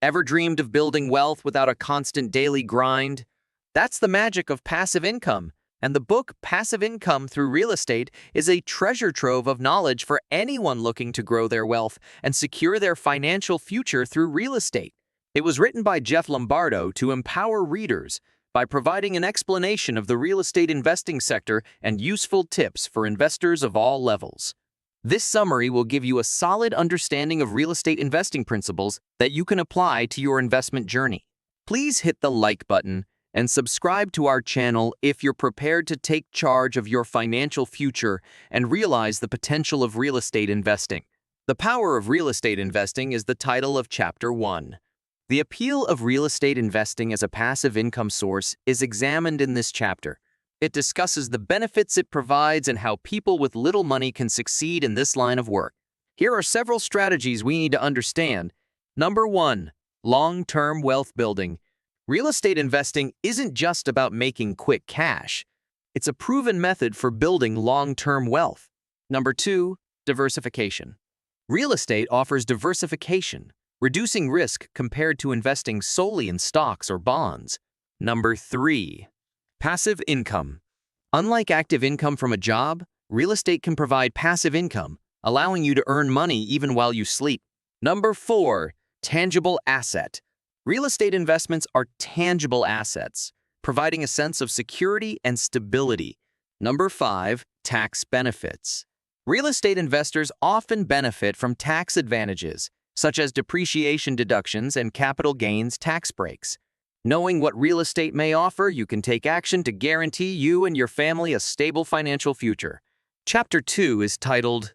Ever dreamed of building wealth without a constant daily grind? That's the magic of passive income, and the book Passive Income Through Real Estate is a treasure trove of knowledge for anyone looking to grow their wealth and secure their financial future through real estate. It was written by Jeff Lombardo to empower readers by providing an explanation of the real estate investing sector and useful tips for investors of all levels. This summary will give you a solid understanding of real estate investing principles that you can apply to your investment journey. Please hit the like button and subscribe to our channel if you're prepared to take charge of your financial future and realize the potential of real estate investing. The Power of Real Estate Investing is the title of Chapter 1. The appeal of real estate investing as a passive income source is examined in this chapter. It discusses the benefits it provides and how people with little money can succeed in this line of work. Here are several strategies we need to understand. Number 1. Long-term wealth building. Real estate investing isn't just about making quick cash. It's a proven method for building long-term wealth. Number 2. Diversification. Real estate offers diversification, reducing risk compared to investing solely in stocks or bonds. Number 3. Passive income. Unlike active income from a job, real estate can provide passive income, allowing you to earn money even while you sleep. Number 4. Tangible asset. Real estate investments are tangible assets, providing a sense of security and stability. Number 5. Tax benefits. Real estate investors often benefit from tax advantages, such as depreciation deductions and capital gains tax breaks. Knowing what real estate may offer, you can take action to guarantee you and your family a stable financial future. Chapter 2 is titled,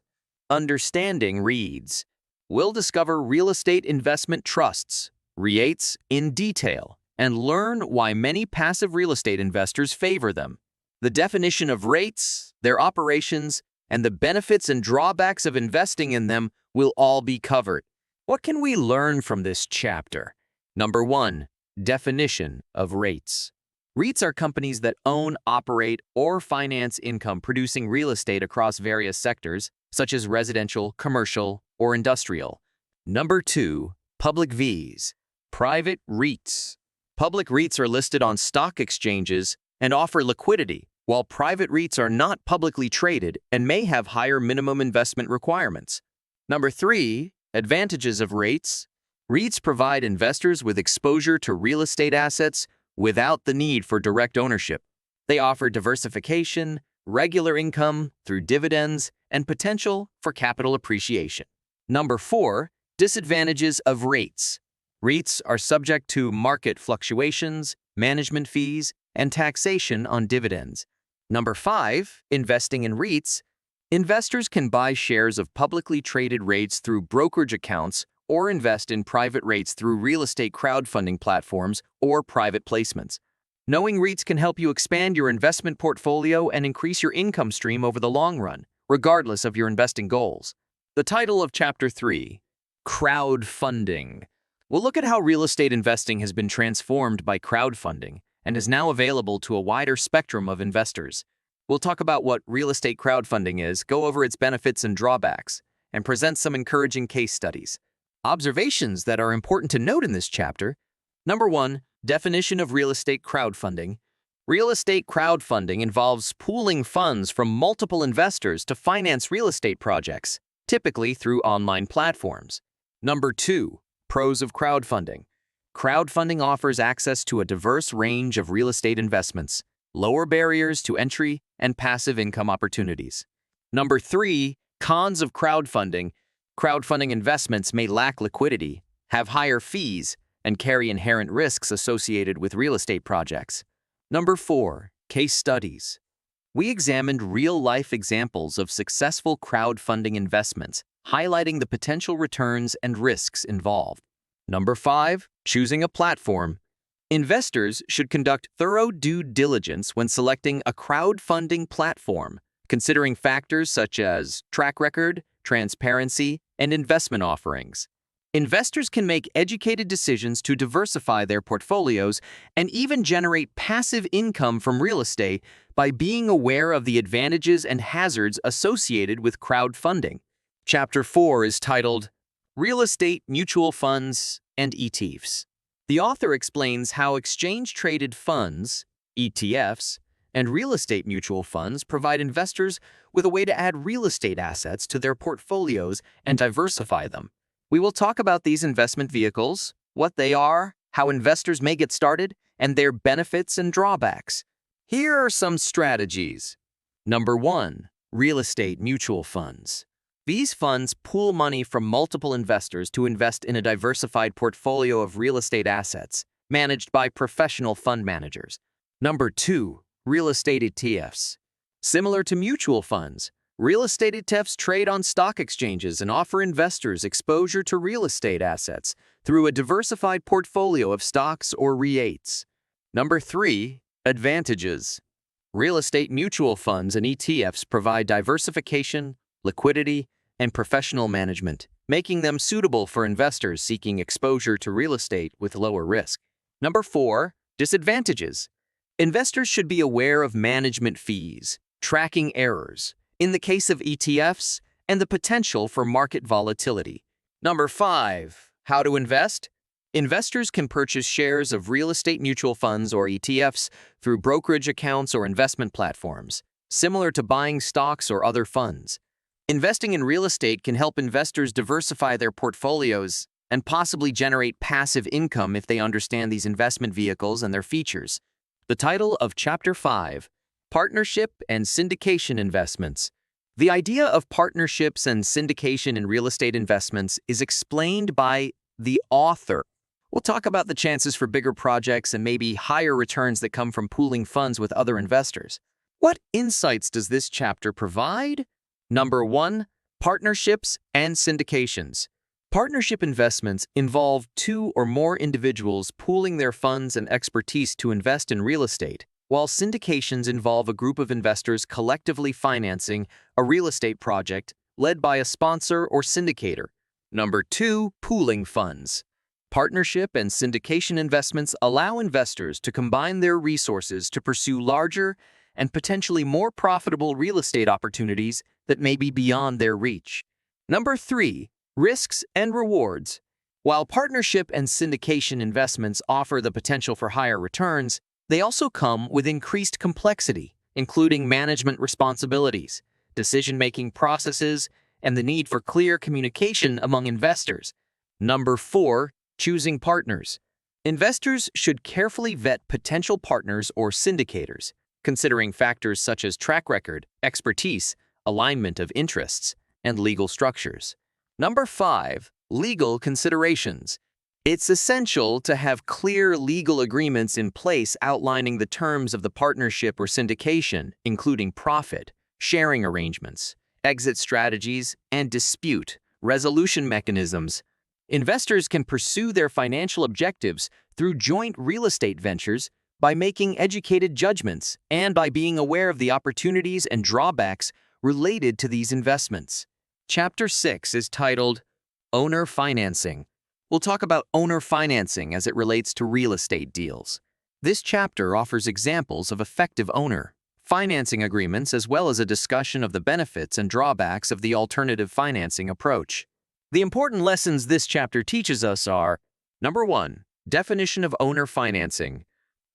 Understanding REITs. We'll discover real estate investment trusts, REITs, in detail, and learn why many passive real estate investors favor them. The definition of REITs, their operations, and the benefits and drawbacks of investing in them will all be covered. What can we learn from this chapter? Number 1. Definition of REITs. REITs are companies that own, operate, or finance income-producing real estate across various sectors, such as residential, commercial, or industrial. Number 2. Public Vs. Private REITs. Public REITs are listed on stock exchanges and offer liquidity, while private REITs are not publicly traded and may have higher minimum investment requirements. Number 3. Advantages of REITs. REITs provide investors with exposure to real estate assets without the need for direct ownership. They offer diversification, regular income through dividends, and potential for capital appreciation. Number 4. Disadvantages of REITs. REITs are subject to market fluctuations, management fees, and taxation on dividends. Number 5. Investing in REITs. Investors can buy shares of publicly traded REITs through brokerage accounts or invest in private REITs through real estate crowdfunding platforms or private placements. Knowing REITs can help you expand your investment portfolio and increase your income stream over the long run, regardless of your investing goals. The title of Chapter 3, Crowdfunding. We'll look at how real estate investing has been transformed by crowdfunding and is now available to a wider spectrum of investors. We'll talk about what real estate crowdfunding is, go over its benefits and drawbacks, and present some encouraging case studies. Observations that are important to note in this chapter. Number 1. Definition of real estate crowdfunding. Real estate crowdfunding involves pooling funds from multiple investors to finance real estate projects, typically through online platforms. Number 2. Pros of crowdfunding. Crowdfunding offers access to a diverse range of real estate investments, lower barriers to entry, and passive income opportunities. Number 3. Cons of crowdfunding. Crowdfunding investments may lack liquidity, have higher fees, and carry inherent risks associated with real estate projects. Number 4. Case studies. We examined real-life examples of successful crowdfunding investments, highlighting the potential returns and risks involved. Number 5. Choosing a platform. Investors should conduct thorough due diligence when selecting a crowdfunding platform, considering factors such as track record, transparency, and investment offerings. Investors can make educated decisions to diversify their portfolios and even generate passive income from real estate by being aware of the advantages and hazards associated with crowdfunding. Chapter 4 is titled, Real Estate Mutual Funds and ETFs. The author explains how exchange-traded funds, ETFs, and real estate mutual funds provide investors with a way to add real estate assets to their portfolios and diversify them. We will talk about these investment vehicles, what they are, how investors may get started, and their benefits and drawbacks. Here are some strategies. Number 1. Real estate mutual funds. These funds pool money from multiple investors to invest in a diversified portfolio of real estate assets, managed by professional fund managers. Number 2. Real estate ETFs. Similar to mutual funds, real estate ETFs trade on stock exchanges and offer investors exposure to real estate assets through a diversified portfolio of stocks or REITs. Number 3. Advantages. Real estate mutual funds and ETFs provide diversification, liquidity, and professional management, making them suitable for investors seeking exposure to real estate with lower risk. Number 4. Disadvantages. Investors should be aware of management fees, tracking errors, in the case of ETFs, and the potential for market volatility. Number 5. How to invest? Investors can purchase shares of real estate mutual funds or ETFs through brokerage accounts or investment platforms, similar to buying stocks or other funds. Investing in real estate can help investors diversify their portfolios and possibly generate passive income if they understand these investment vehicles and their features. The title of Chapter 5, Partnership and Syndication Investments. The idea of partnerships and syndication in real estate investments is explained by the author. We'll talk about the chances for bigger projects and maybe higher returns that come from pooling funds with other investors. What insights does this chapter provide? Number 1. Partnerships and syndications. Partnership investments involve 2 or more individuals pooling their funds and expertise to invest in real estate, while syndications involve a group of investors collectively financing a real estate project led by a sponsor or syndicator. Number 2. Pooling funds. Partnership and syndication investments allow investors to combine their resources to pursue larger and potentially more profitable real estate opportunities that may be beyond their reach. Number 3. Risks and rewards. While partnership and syndication investments offer the potential for higher returns, they also come with increased complexity, including management responsibilities, decision-making processes, and the need for clear communication among investors. Number 4. Choosing partners. Investors should carefully vet potential partners or syndicators, considering factors such as track record, expertise, alignment of interests, and legal structures. Number 5. Legal considerations. It's essential to have clear legal agreements in place outlining the terms of the partnership or syndication, including profit, sharing arrangements, exit strategies, and dispute resolution mechanisms. Investors can pursue their financial objectives through joint real estate ventures by making educated judgments and by being aware of the opportunities and drawbacks related to these investments. Chapter 6 is titled Owner Financing. We'll talk about owner financing as it relates to real estate deals. This chapter offers examples of effective owner financing agreements as well as a discussion of the benefits and drawbacks of the alternative financing approach. The important lessons this chapter teaches us are: Number 1. Definition of owner financing.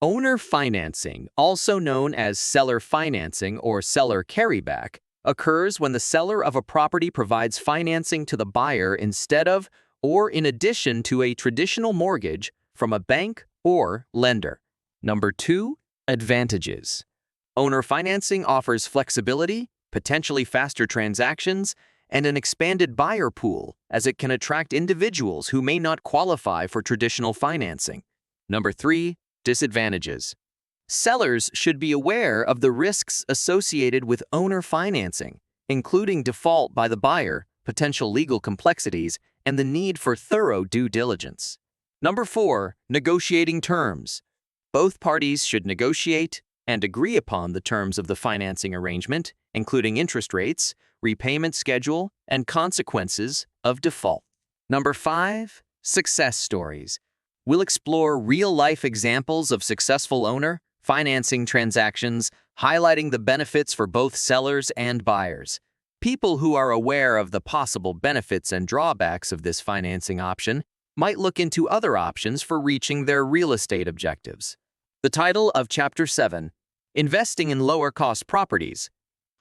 Owner financing, also known as seller financing or seller carryback, occurs when the seller of a property provides financing to the buyer instead of or in addition to a traditional mortgage from a bank or lender. Number 2. Advantages. Owner financing offers flexibility, potentially faster transactions, and an expanded buyer pool, as it can attract individuals who may not qualify for traditional financing. Number 3. Disadvantages. Sellers should be aware of the risks associated with owner financing, including default by the buyer, potential legal complexities, and the need for thorough due diligence. Number 4. Negotiating terms. Both parties should negotiate and agree upon the terms of the financing arrangement, including interest rates, repayment schedule, and consequences of default. Number 5. Success stories. We'll explore real-life examples of successful owner financing transactions, highlighting the benefits for both sellers and buyers. People who are aware of the possible benefits and drawbacks of this financing option might look into other options for reaching their real estate objectives. The title of Chapter 7, Investing in Lower-Cost Properties,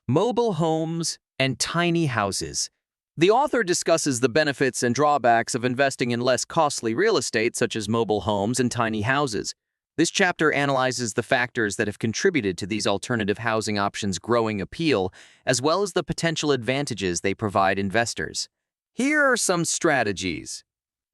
Mobile Homes and Tiny Houses. The author discusses the benefits and drawbacks of investing in less costly real estate such as mobile homes and tiny houses. This chapter analyzes the factors that have contributed to these alternative housing options' growing appeal, as well as the potential advantages they provide investors. Here are some strategies.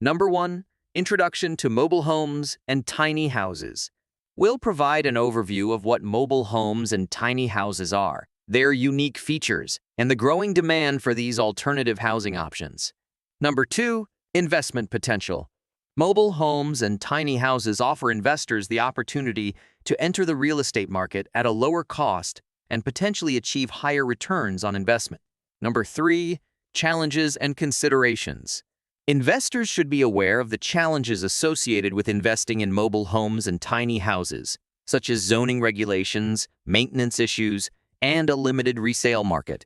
Number 1. Introduction to mobile homes and tiny houses. We'll provide an overview of what mobile homes and tiny houses are, their unique features, and the growing demand for these alternative housing options. Number 2. Investment potential. Mobile homes and tiny houses offer investors the opportunity to enter the real estate market at a lower cost and potentially achieve higher returns on investment. Number 3. Challenges and considerations. Investors should be aware of the challenges associated with investing in mobile homes and tiny houses, such as zoning regulations, maintenance issues, and a limited resale market.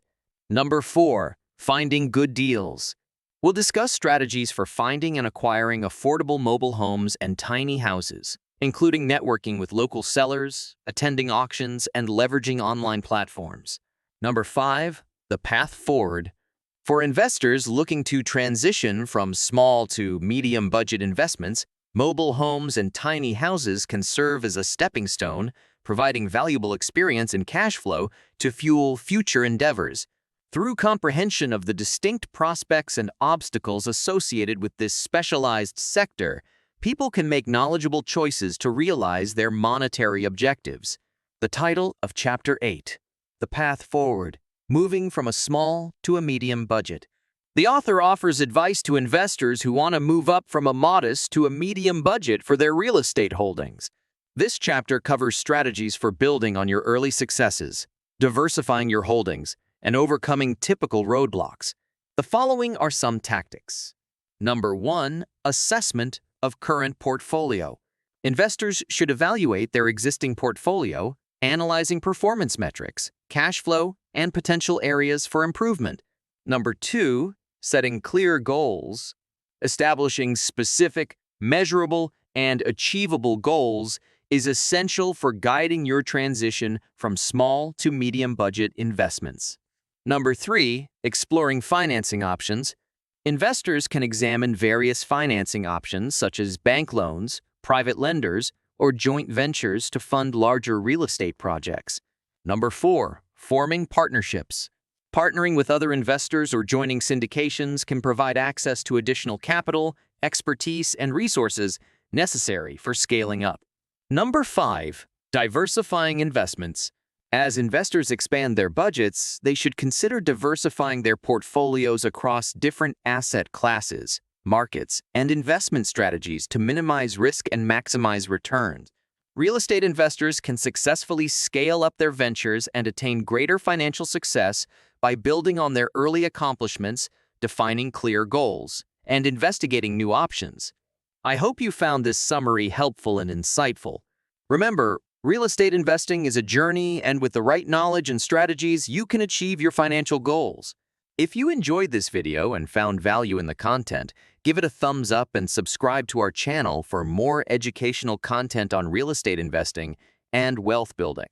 Number 4. Finding good deals. We'll discuss strategies for finding and acquiring affordable mobile homes and tiny houses, including networking with local sellers, attending auctions, and leveraging online platforms. Number 5. The path forward. For investors looking to transition from small to medium budget investments, mobile homes and tiny houses can serve as a stepping stone, providing valuable experience and cash flow to fuel future endeavors. Through comprehension of the distinct prospects and obstacles associated with this specialized sector, people can make knowledgeable choices to realize their monetary objectives. The title of Chapter 8, The Path Forward, Moving from a Small to a Medium Budget. The author offers advice to investors who want to move up from a modest to a medium budget for their real estate holdings. This chapter covers strategies for building on your early successes, diversifying your holdings, and overcoming typical roadblocks. The following are some tactics. Number 1. Assessment of current portfolio. Investors should evaluate their existing portfolio, analyzing performance metrics, cash flow, and potential areas for improvement. Number 2. Setting clear goals. Establishing specific, measurable, and achievable goals is essential for guiding your transition from small to medium budget investments. Number 3. Exploring financing options. Investors can examine various financing options such as bank loans, private lenders, or joint ventures to fund larger real estate projects. Number 4. Forming partnerships. Partnering with other investors or joining syndications can provide access to additional capital, expertise, and resources necessary for scaling up. Number 5. Diversifying investments. As investors expand their budgets, they should consider diversifying their portfolios across different asset classes, markets, and investment strategies to minimize risk and maximize returns. Real estate investors can successfully scale up their ventures and attain greater financial success by building on their early accomplishments, defining clear goals, and investigating new options. I hope you found this summary helpful and insightful. Remember, real estate investing is a journey, and with the right knowledge and strategies, you can achieve your financial goals. If you enjoyed this video and found value in the content, give it a thumbs up and subscribe to our channel for more educational content on real estate investing and wealth building.